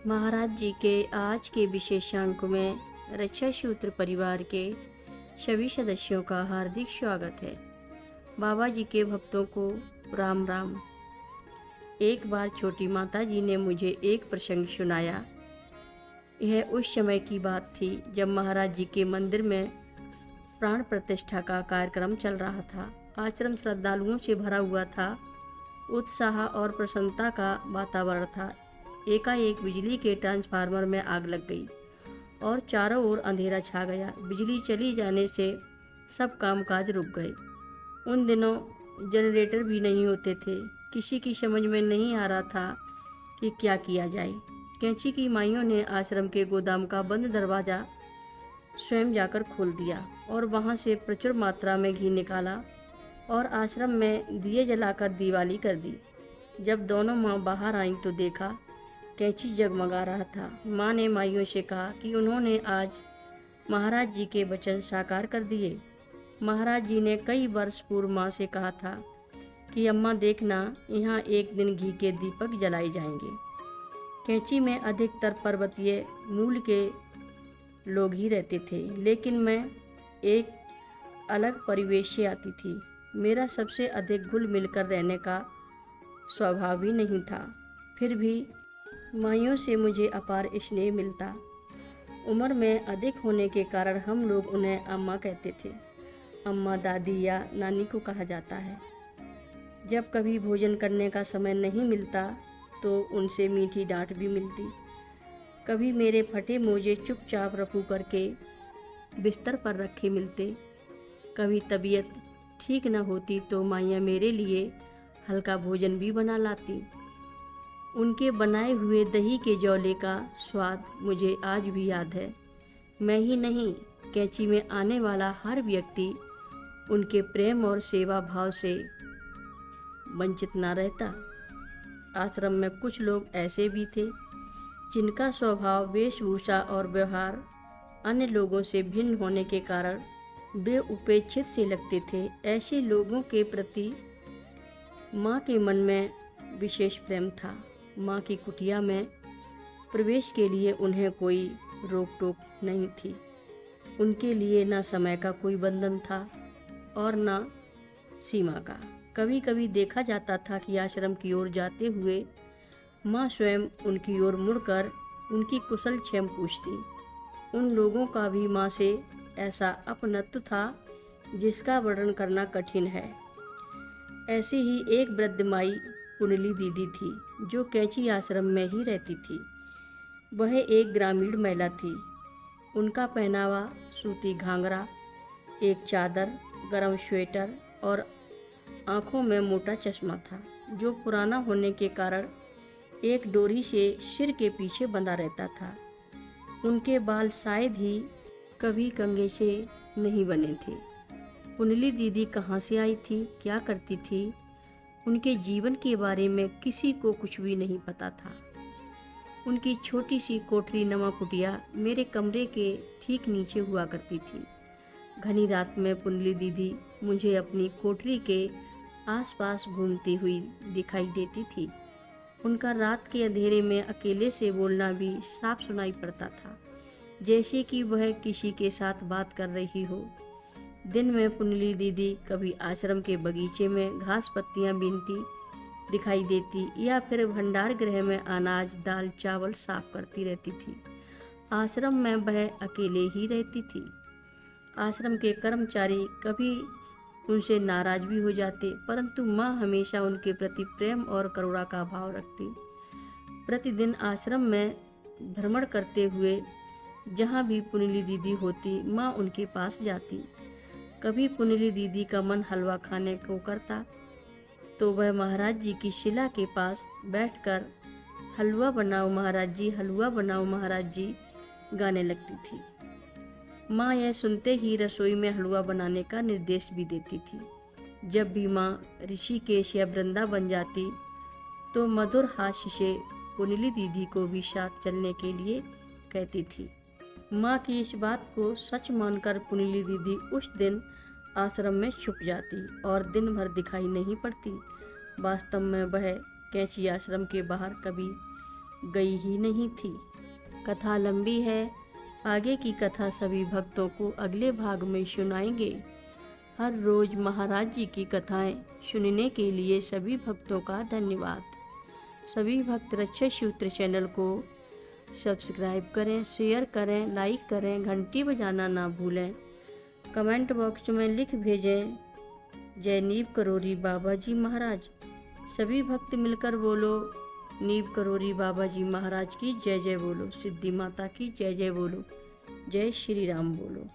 महाराज जी के आज के विशेषांक में रक्षा सूत्र परिवार के सभी सदस्यों का हार्दिक स्वागत है। बाबा जी के भक्तों को राम राम। एक बार छोटी माता जी ने मुझे एक प्रसंग सुनाया। यह उस समय की बात थी जब महाराज जी के मंदिर में प्राण प्रतिष्ठा का कार्यक्रम चल रहा था। आश्रम श्रद्धालुओं से भरा हुआ था। उत्साह और प्रसन्नता का वातावरण था। एकाएक बिजली के ट्रांसफार्मर में आग लग गई और चारों ओर अंधेरा छा गया। बिजली चली जाने से सब कामकाज रुक गए। उन दिनों जनरेटर भी नहीं होते थे। किसी की समझ में नहीं आ रहा था कि क्या किया जाए। कैंची की माइयों ने आश्रम के गोदाम का बंद दरवाज़ा स्वयं जाकर खोल दिया और वहाँ से प्रचुर मात्रा में घी निकाला और आश्रम में दिए जलाकर दिवाली कर दी। जब दोनों माँ बाहर आईं तो देखा कैंची जगमगा रहा था। माँ ने माइयों से कहा कि उन्होंने आज महाराज जी के वचन साकार कर दिए। महाराज जी ने कई वर्ष पूर्व माँ से कहा था कि अम्मा देखना, यहाँ एक दिन घी के दीपक जलाए जाएंगे। कैंची में अधिकतर पर्वतीय मूल के लोग ही रहते थे, लेकिन मैं एक अलग परिवेश से आती थी। मेरा सबसे अधिक घुल मिलकर रहने का स्वभाव भी नहीं था। फिर भी माइयों से मुझे अपार स्नेह मिलता। उम्र में अधिक होने के कारण हम लोग उन्हें अम्मा कहते थे। अम्मा, दादी या नानी को कहा जाता है। जब कभी भोजन करने का समय नहीं मिलता तो उनसे मीठी डांट भी मिलती। कभी मेरे फटे मोजे चुपचाप रफू करके बिस्तर पर रखे मिलते। कभी तबीयत ठीक न होती तो माइयाँ मेरे लिए हल्का भोजन भी बना लाती। उनके बनाए हुए दही के जौले का स्वाद मुझे आज भी याद है। मैं ही नहीं, कैंची में आने वाला हर व्यक्ति उनके प्रेम और सेवा भाव से वंचित ना रहता। आश्रम में कुछ लोग ऐसे भी थे जिनका स्वभाव, वेशभूषा और व्यवहार अन्य लोगों से भिन्न होने के कारण वे उपेक्षित से लगते थे। ऐसे लोगों के प्रति माँ के मन में विशेष प्रेम था। माँ की कुटिया में प्रवेश के लिए उन्हें कोई रोक टोक नहीं थी। उनके लिए न समय का कोई बंधन था और न सीमा का। कभी कभी देखा जाता था कि आश्रम की ओर जाते हुए माँ स्वयं उनकी ओर मुड़कर उनकी कुशल क्षेम पूछती। उन लोगों का भी माँ से ऐसा अपनत्व था जिसका वर्णन करना कठिन है। ऐसी ही एक वृद्ध माई पुनली दीदी थी जो कैंची आश्रम में ही रहती थी। वह एक ग्रामीण महिला थी। उनका पहनावा सूती घाघरा, एक चादर, गरम स्वेटर और आँखों में मोटा चश्मा था जो पुराना होने के कारण एक डोरी से सिर के पीछे बंधा रहता था। उनके बाल शायद ही कभी कंघे से नहीं बने थे। पुनली दीदी कहाँ से आई थी, क्या करती थी, उनके जीवन के बारे में किसी को कुछ भी नहीं पता था। उनकी छोटी सी कोठरी नमा कुटिया मेरे कमरे के ठीक नीचे हुआ करती थी। घनी रात में पुनली दीदी मुझे अपनी कोठरी के आसपास घूमती हुई दिखाई देती थी। उनका रात के अंधेरे में अकेले से बोलना भी साफ सुनाई पड़ता था, जैसे कि वह किसी के साथ बात कर रही हो। दिन में पुनली दीदी कभी आश्रम के बगीचे में घास पत्तियां बीनती दिखाई देती या फिर भंडार गृह में अनाज, दाल, चावल साफ करती रहती थी। आश्रम में वह अकेले ही रहती थी। आश्रम के कर्मचारी कभी उनसे नाराज भी हो जाते, परंतु माँ हमेशा उनके प्रति प्रेम और करुणा का भाव रखती। प्रतिदिन आश्रम में भ्रमण करते हुए जहाँ भी पुनली दीदी होती, माँ उनके पास जाती। कभी पुनली दीदी का मन हलवा खाने को करता तो वह महाराज जी की शिला के पास बैठकर हलवा बनाओ महाराज जी, हलवा बनाओ महाराज जी गाने लगती थी। माँ यह सुनते ही रसोई में हलवा बनाने का निर्देश भी देती थी। जब भी माँ ऋषिकेश या वृंदा बन जाती तो मधुर हास्य से पुनली दीदी को भी साथ चलने के लिए कहती थी। माँ की इस बात को सच मानकर पुनली दीदी उस दिन आश्रम में छुप जाती और दिन भर दिखाई नहीं पड़ती। वास्तव में वह कैंची आश्रम के बाहर कभी गई ही नहीं थी। कथा लंबी है, आगे की कथा सभी भक्तों को अगले भाग में सुनाएंगे। हर रोज महाराज जी की कथाएं सुनने के लिए सभी भक्तों का धन्यवाद। सभी भक्त रक्षा सूत्र चैनल को सब्सक्राइब करें, शेयर करें, लाइक करें, घंटी बजाना ना भूलें। कमेंट बॉक्स में लिख भेजें जय नीव करोरी बाबा जी महाराज। सभी भक्त मिलकर बोलो नीव करोरी बाबा जी महाराज की जय जय बोलो, सिद्धि माता की जय जय बोलो, जय श्री राम बोलो।